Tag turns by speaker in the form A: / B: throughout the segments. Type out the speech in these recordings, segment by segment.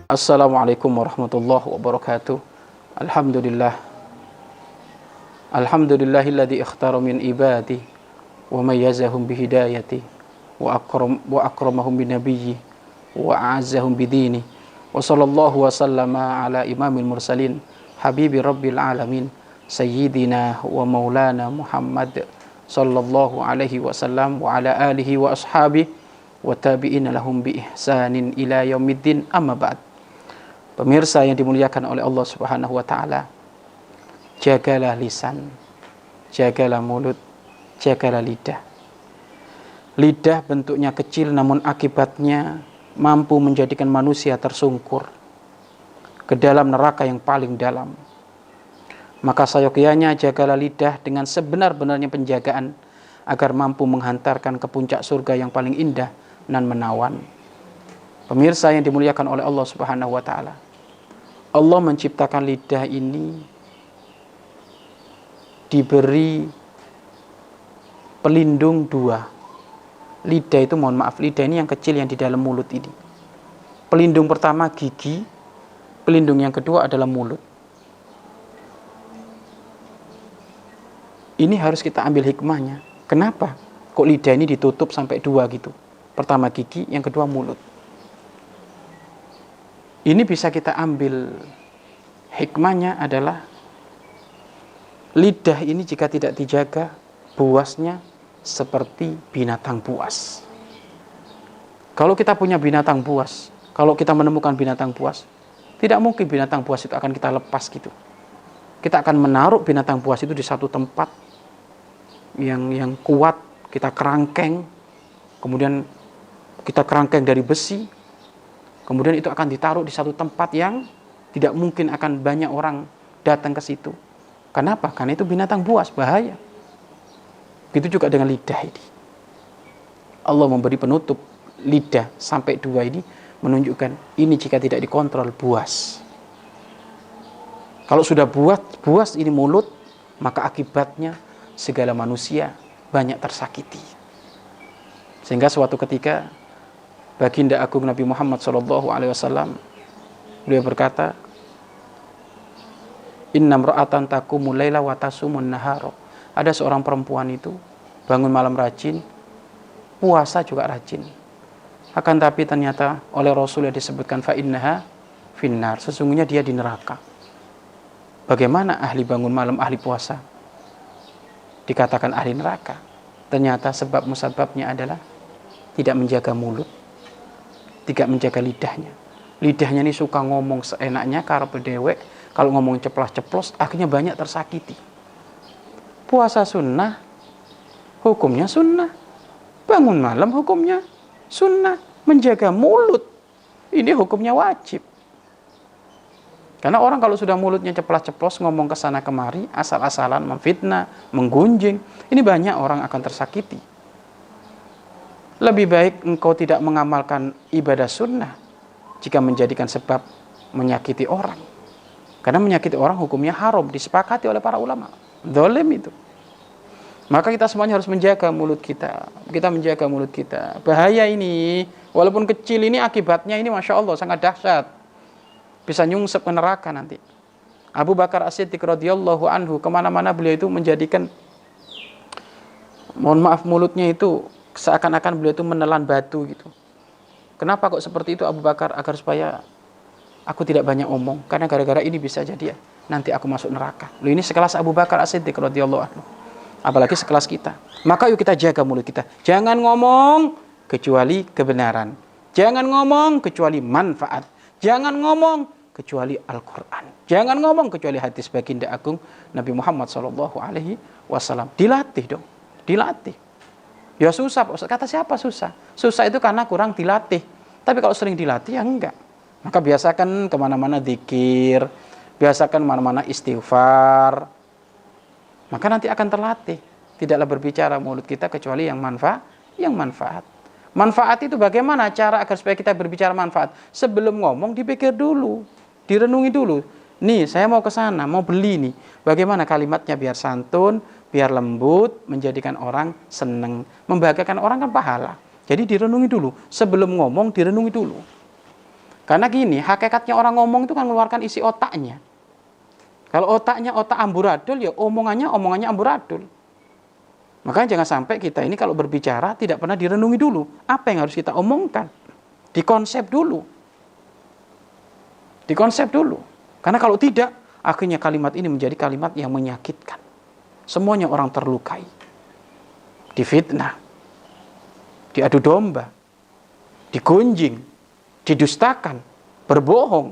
A: Assalamualaikum warahmatullahi wabarakatuh. Alhamdulillah. Alhamdulillahilladzi ikhtara min ibadi wa mayyazahum bihidayati wa akramahum binabiyyi wa a'azzahum bidini wa sallallahu wa sallama ala imamil mursalin habibi rabbil alamin sayyidina wa maulana Muhammad sallallahu alaihi wasallam wa ala alihi wa ashabihi wa tabi'ina lahum bi ihsanin ila yaumiddin, amma ba'd. Pemirsa yang dimuliakan oleh Allah Subhanahu wa taala, jagalah lisan, jagalah mulut, jagalah lidah. Lidah bentuknya kecil namun akibatnya mampu menjadikan manusia tersungkur ke dalam neraka yang paling dalam. Maka sayogyanya jagalah lidah dengan sebenar-benarnya penjagaan agar mampu menghantarkan ke puncak surga yang paling indah dan menawan. Pemirsa yang dimuliakan oleh Allah Subhanahu wa taala, Allah menciptakan lidah ini diberi pelindung dua. Lidah itu, mohon maaf, lidah ini yang kecil yang di dalam mulut ini. Pelindung pertama gigi, pelindung yang kedua adalah mulut. Ini harus kita ambil hikmahnya. Kenapa kok lidah ini ditutup sampai dua gitu? Pertama gigi, yang kedua mulut. Ini bisa kita ambil hikmahnya adalah lidah ini jika tidak dijaga, buasnya seperti binatang buas. Kalau kita punya binatang buas, kalau kita menemukan binatang buas, tidak mungkin binatang buas itu akan kita lepas gitu. Kita akan menaruh binatang buas itu di satu tempat yang kuat, kita kerangkeng, kemudian kita kerangkeng dari besi, kemudian itu akan ditaruh di satu tempat yang tidak mungkin akan banyak orang datang ke situ. Kenapa? Karena itu binatang buas, bahaya. Begitu juga dengan lidah ini. Allah memberi penutup lidah sampai dua ini, menunjukkan ini jika tidak dikontrol buas. Kalau sudah buas ini mulut, maka akibatnya segala manusia banyak tersakiti. Sehingga suatu ketika Baginda Agung Nabi Muhammad SAW, beliau berkata, Innam ra'atan takumul laila wa tasumun naharo. Ada seorang perempuan itu bangun malam rajin, puasa juga rajin. Akan tapi ternyata oleh Rasulullah disebutkan fa'innaha finnar, sesungguhnya dia di neraka. Bagaimana ahli bangun malam, ahli puasa dikatakan ahli neraka? Ternyata sebab musababnya adalah tidak menjaga mulut, tidak menjaga lidahnya. Lidahnya ini suka ngomong seenaknya, karep dewek. Kalau ngomong ceplas-ceplos, akhirnya banyak tersakiti. Puasa sunnah, hukumnya sunnah. Bangun malam hukumnya sunnah. Menjaga mulut, ini hukumnya wajib. Karena orang kalau sudah mulutnya ceplas-ceplos, ngomong ke sana kemari, asal-asalan, memfitnah, menggunjing, ini banyak orang akan tersakiti. Lebih baik engkau tidak mengamalkan ibadah sunnah jika menjadikan sebab menyakiti orang. Karena menyakiti orang hukumnya haram, disepakati oleh para ulama. Zalim itu. Maka kita semuanya harus menjaga mulut kita. Kita menjaga mulut kita. Bahaya ini, walaupun kecil ini akibatnya ini Masya Allah sangat dahsyat. Bisa nyungsep ke neraka nanti. Abu Bakar As-Siddiq radhiyallahu anhu, kemana-mana beliau itu menjadikan, mohon maaf, mulutnya itu seakan-akan beliau itu menelan batu gitu. Kenapa kok seperti itu Abu Bakar? Agar supaya aku tidak banyak omong. Karena gara-gara ini bisa jadi ya, nanti aku masuk neraka. Loh, ini sekelas Abu Bakar As-Siddiq radhiyallahu anhu. Apalagi sekelas kita. Maka yuk kita jaga mulut kita. Jangan ngomong kecuali kebenaran. Jangan ngomong kecuali manfaat. Jangan ngomong kecuali Al-Quran. Jangan ngomong kecuali hadis Baginda Agung Nabi Muhammad SAW. Dilatih dong. Dilatih. Ya susah, kata siapa susah? Susah itu karena kurang dilatih. Tapi kalau sering dilatih ya enggak. Maka biasakan kemana-mana dzikir, biasakan kemana-mana istighfar. Maka nanti akan terlatih. Tidaklah berbicara mulut kita kecuali yang manfaat. Manfaat itu bagaimana cara agar supaya kita berbicara manfaat? Sebelum ngomong dipikir dulu, direnungi dulu. Nih, saya mau ke sana, mau beli nih. Bagaimana kalimatnya biar santun, biar lembut, menjadikan orang seneng, membahagiakan orang kan pahala. Jadi direnungi dulu. Sebelum ngomong direnungi dulu. Karena gini, hakikatnya orang ngomong itu kan mengeluarkan isi otaknya. Kalau otaknya otak amburadul, ya omongannya amburadul. Makanya jangan sampai kita ini kalau berbicara tidak pernah direnungi dulu. Apa yang harus kita omongkan? Dikonsep dulu. Karena kalau tidak, akhirnya kalimat ini menjadi kalimat yang menyakitkan. Semuanya orang terlukai. Difitnah. Diadu domba. Digunjing. Didustakan. Berbohong.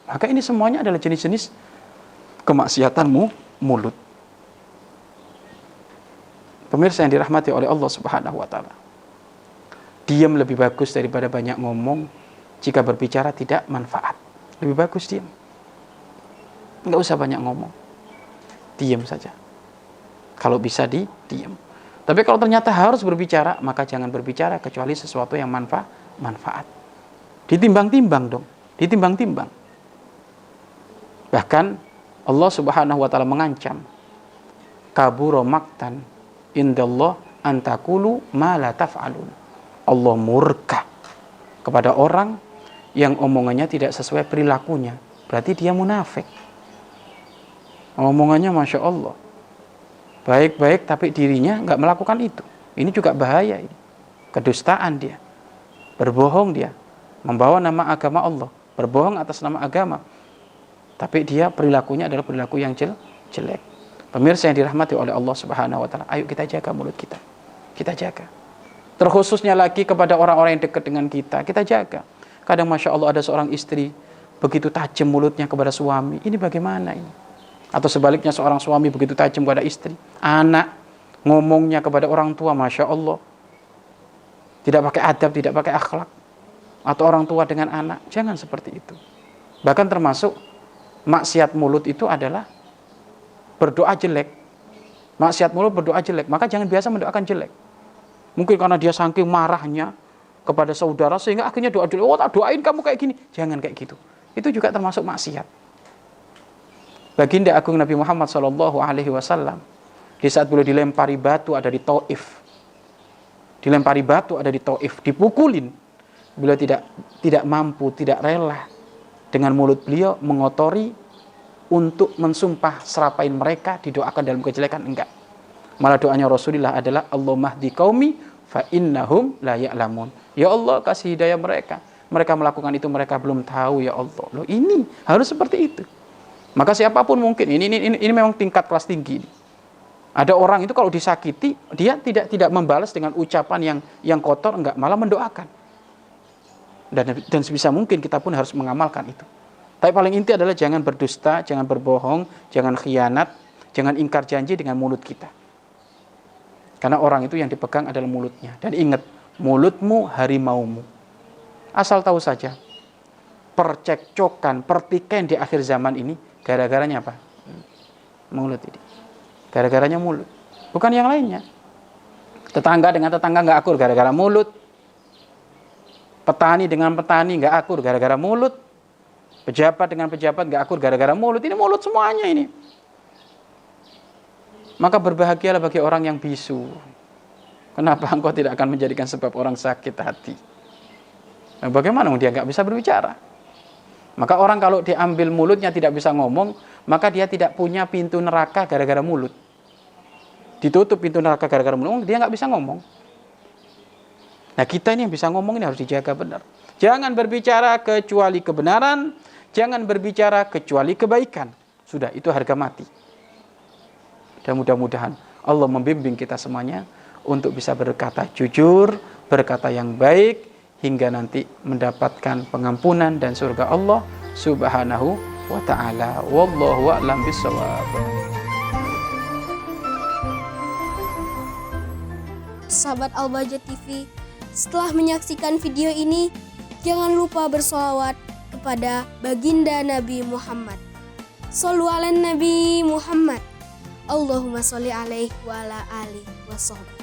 A: Maka ini semuanya adalah jenis-jenis kemaksiatanmu mulut. Pemirsa yang dirahmati oleh Allah Subhanahu wa taala. Diam lebih bagus daripada banyak ngomong jika berbicara tidak manfaat. Lebih bagus diam. Enggak usah banyak ngomong. Diam saja. Kalau bisa diam. Tapi kalau ternyata harus berbicara, maka jangan berbicara kecuali sesuatu yang manfaat. Ditimbang-timbang dong. Ditimbang-timbang. Bahkan Allah Subhanahu wa taala mengancam, kabura maqtan indallah antakulu ma la taf'alun. Allah murka kepada orang yang omongannya tidak sesuai perilakunya. Berarti dia munafik. Omongannya Masya Allah baik-baik, tapi dirinya nggak melakukan itu. Ini juga bahaya ini. Kedustaan dia. Berbohong dia. Membawa nama agama Allah. Berbohong atas nama agama. Tapi dia perilakunya adalah perilaku yang jelek. Pemirsa yang dirahmati oleh Allah Subhanahu wa taala, ayo kita jaga mulut kita. Kita jaga. Terkhususnya lagi kepada orang-orang yang dekat dengan kita. Kita jaga. Kadang Masya Allah ada seorang istri begitu tajam mulutnya kepada suami. Ini bagaimana ini? Atau sebaliknya seorang suami begitu tajam kepada istri. Anak ngomongnya kepada orang tua, Masya Allah. Tidak pakai adab, tidak pakai akhlak. Atau orang tua dengan anak. Jangan seperti itu. Bahkan termasuk maksiat mulut itu adalah berdoa jelek. Maksiat mulut berdoa jelek. Maka jangan biasa mendoakan jelek. Mungkin karena dia saking marahnya kepada saudara sehingga akhirnya doa dulu. Oh, tak doain kamu kayak gini. Jangan kayak gitu. Itu juga termasuk maksiat. Baginda Agung Nabi Muhammad SAW di saat beliau dilempari batu ada di Taif. Dilempari batu ada di Taif, dipukulin. Beliau tidak mampu, tidak rela dengan mulut beliau mengotori untuk mensumpah serapain mereka didoakan dalam kejelekan, enggak. Malah doanya Rasulullah adalah Allahumma hdi qaumi fa innahum la ya'lamun. Ya Allah, kasih hidayah mereka. Mereka melakukan itu mereka belum tahu ya Allah. Loh, ini harus seperti itu. Maka siapapun mungkin ini memang tingkat kelas tinggi. Ada orang itu kalau disakiti dia tidak membalas dengan ucapan yang kotor, enggak, malah mendoakan. Dan sebisa mungkin kita pun harus mengamalkan itu. Tapi paling inti adalah jangan berdusta, jangan berbohong, jangan khianat, jangan ingkar janji dengan mulut kita. Karena orang itu yang dipegang adalah mulutnya. Dan ingat, mulutmu harimaumu. Asal tahu saja, percekcokan, pertikaian di akhir zaman ini, gara-garanya apa? Mulut ini. Gara-garanya mulut. Bukan yang lainnya. Tetangga dengan tetangga nggak akur gara-gara mulut. Petani dengan petani nggak akur gara-gara mulut. Pejabat dengan pejabat nggak akur gara-gara mulut. Ini mulut semuanya ini. Maka berbahagialah bagi orang yang bisu. Kenapa engkau tidak akan menjadikan sebab orang sakit hati? Nah, bagaimana dia nggak bisa berbicara? Maka orang kalau diambil mulutnya tidak bisa ngomong, maka dia tidak punya pintu neraka gara-gara mulut. Ditutup pintu neraka gara-gara mulut, dia nggak bisa ngomong. Nah, kita ini yang bisa ngomong ini harus dijaga benar. Jangan berbicara kecuali kebenaran, jangan berbicara kecuali kebaikan. Sudah, itu harga mati. Dan mudah-mudahan Allah membimbing kita semuanya untuk bisa berkata jujur, berkata yang baik, hingga nanti mendapatkan pengampunan dan surga Allah Subhanahu wa ta'ala. Wallahu a'lam bishawab.
B: Sahabat Al-Bahjah TV, setelah menyaksikan video ini, jangan lupa bersolawat kepada baginda Nabi Muhammad. Shollu ala Nabi Muhammad. Allahumma sholli alaihi wa ala alihi wa sahbihi.